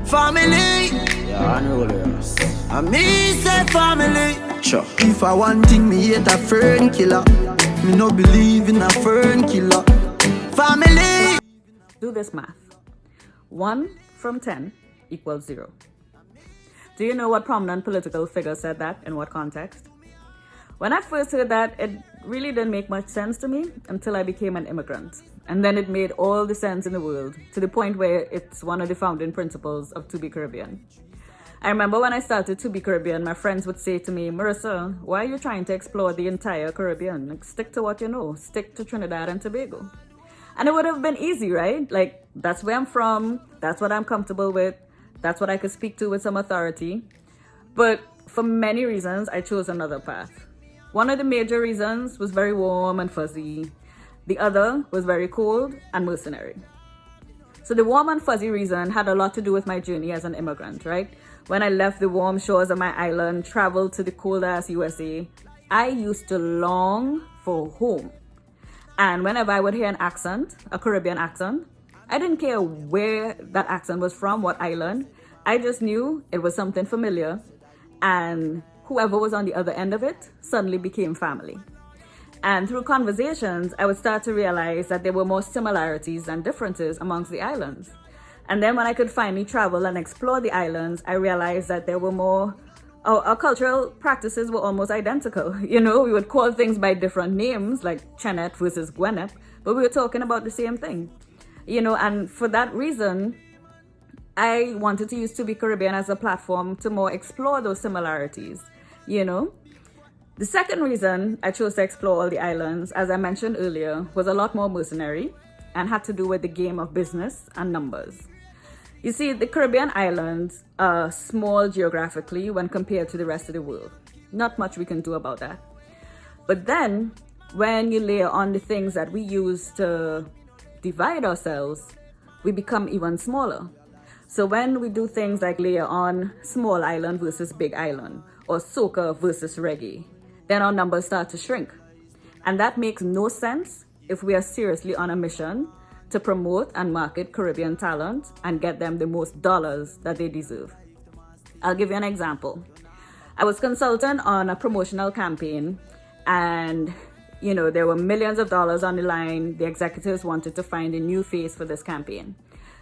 Family. Yeah, unroll yours. I me say family. Sure. If I want thing, me hate a fern killer. Me no believe in a fern killer. Family. Do this math. 1 from 10 equals 0. Do you know what prominent political figure said that? In what context? When I first heard that, it really didn't make much sense to me until I became an immigrant. And then it made all the sense in the world, to the point where it's one of the founding principles of To Be Caribbean. I remember when I started To Be Caribbean, my friends would say to me, Marissa, why are you trying to explore the entire Caribbean? Like, stick to what you know. Stick to Trinidad and Tobago. And it would have been easy, right? Like, that's where I'm from. That's what I'm comfortable with. That's what I could speak to with some authority. But for many reasons, I chose another path. One of the major reasons was very warm and fuzzy. The other was very cold and mercenary. So the warm and fuzzy reason had a lot to do with my journey as an immigrant, right? When I left the warm shores of my island, traveled to the cold-ass USA, I used to long for home. And whenever I would hear an accent, a Caribbean accent, I didn't care where that accent was from, what island. I just knew it was something familiar, and whoever was on the other end of it suddenly became family. And through conversations, I would start to realize that there were more similarities than differences amongst the islands. And then when I could finally travel and explore the islands, I realized that there were more, our cultural practices were almost identical. You know, we would call things by different names, like Chenet versus Gwenep, but we were talking about the same thing. You know, and for that reason, I wanted to use To Be Caribbean as a platform to more explore those similarities, you know. The second reason I chose to explore all the islands, as I mentioned earlier, was a lot more mercenary and had to do with the game of business and numbers. You see, the Caribbean islands are small geographically when compared to the rest of the world. Not much we can do about that. But then, when you layer on the things that we use to divide ourselves, we become even smaller. So when we do things like layer on small island versus big island, or soca versus reggae, then our numbers start to shrink. And that makes no sense if we are seriously on a mission to promote and market Caribbean talent and get them the most dollars that they deserve. I'll give you an example. I was consultant on a promotional campaign, and you know, there were millions of dollars on the line. The executives wanted to find a new face for this campaign.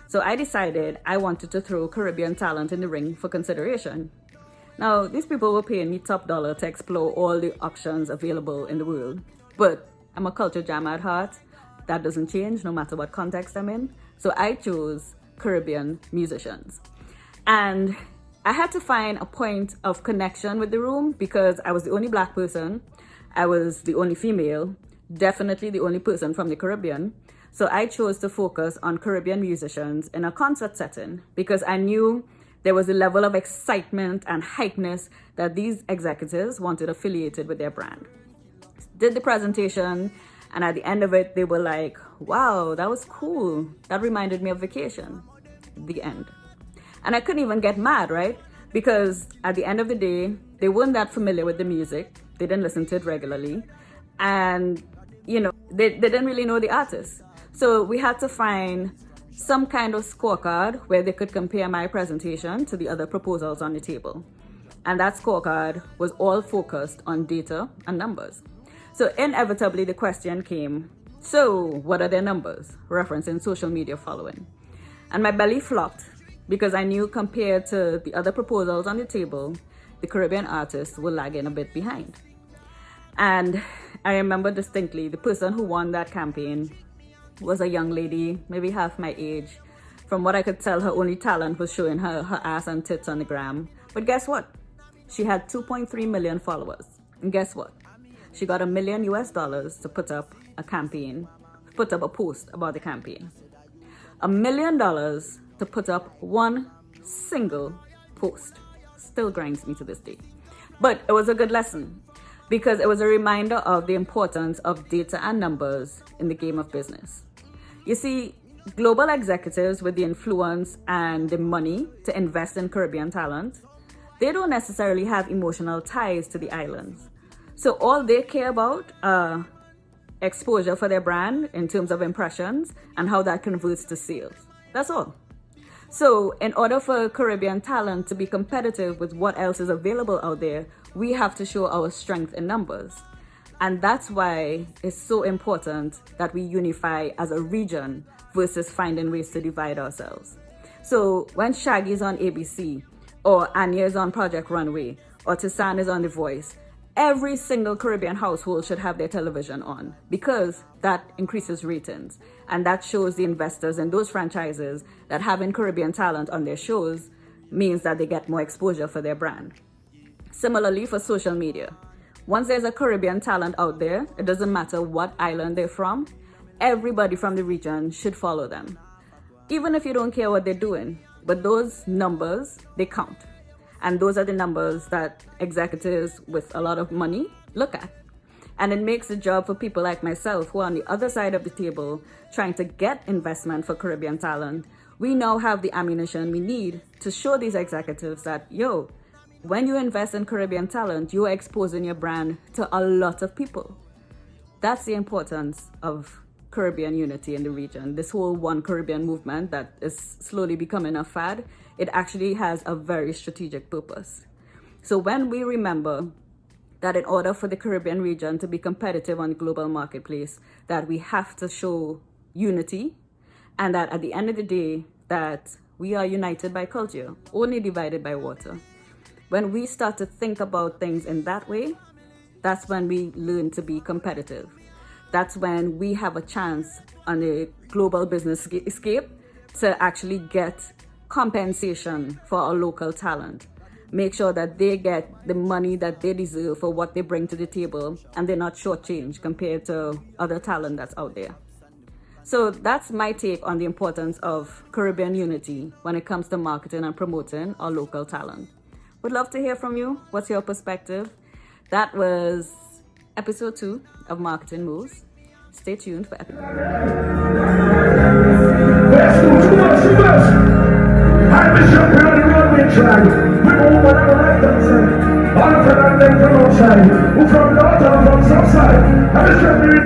So I decided I wanted to throw Caribbean talent in the ring for consideration. Now, these people were paying me top dollar to explore all the options available in the world. But I'm a culture jammer at heart. That doesn't change no matter what context I'm in. So I chose Caribbean musicians. And I had to find a point of connection with the room because I was the only Black person. I was the only female, definitely the only person from the Caribbean. So I chose to focus on Caribbean musicians in a concert setting because I knew there was a level of excitement and hypeness that these executives wanted affiliated with their brand. Did the presentation, and at the end of it, they were like, wow, that was cool. That reminded me of vacation. The end. And I couldn't even get mad, right? Because at the end of the day, they weren't that familiar with the music. They didn't listen to it regularly. And, you know, they didn't really know the artist. So we had to find some kind of scorecard where they could compare my presentation to the other proposals on the table. And that scorecard was all focused on data and numbers. So inevitably the question came, so what are their numbers? Referencing social media following. And my belly flopped because I knew compared to the other proposals on the table, the Caribbean artists were lagging a bit behind. And I remember distinctly the person who won that campaign was a young lady, maybe half my age. From what I could tell, her only talent was showing her ass and tits on the gram. But guess what? She had 2.3 million followers. And guess what? She got $1 million to put up a campaign, put up a post about the campaign. $1 million to put up one single post. Still grinds me to this day. But it was a good lesson because it was a reminder of the importance of data and numbers in the game of business. You see, global executives with the influence and the money to invest in Caribbean talent, they don't necessarily have emotional ties to the islands. So all they care about exposure for their brand in terms of impressions and how that converts to sales. That's all. So, in order for Caribbean talent to be competitive with what else is available out there, we have to show our strength in numbers. And that's why it's so important that we unify as a region versus finding ways to divide ourselves. So, when Shaggy is on ABC, or Anya is on Project Runway, or Tisan is on The Voice, every single Caribbean household should have their television on, because that increases ratings. And that shows the investors in those franchises that having Caribbean talent on their shows means that they get more exposure for their brand. Similarly, for social media, once there's a Caribbean talent out there, it doesn't matter what island they're from, everybody from the region should follow them. Even if you don't care what they're doing, but those numbers, they count. And those are the numbers that executives with a lot of money look at. And it makes the job for people like myself who are on the other side of the table trying to get investment for Caribbean talent. We now have the ammunition we need to show these executives that, yo, when you invest in Caribbean talent, you are exposing your brand to a lot of people. That's the importance of Caribbean unity in the region. This whole One Caribbean movement that is slowly becoming a fad, it actually has a very strategic purpose. So when we remember that in order for the Caribbean region to be competitive on the global marketplace, that we have to show unity, and that at the end of the day, that we are united by culture, only divided by water. When we start to think about things in that way, that's when we learn to be competitive. That's when we have a chance on a global business escape to actually get compensation for our local talent. Make sure that they get the money that they deserve for what they bring to the table, and they're not shortchanged compared to other talent that's out there. So that's my take on the importance of Caribbean unity when it comes to marketing and promoting our local talent. Would love to hear from you. What's your perspective? That was episode 2 of Marketing Moves. Stay tuned for episode. I'm the champion of the runway track. We're all on the right hand side. All of them from outside. Who from north and from south side. I'm the champion.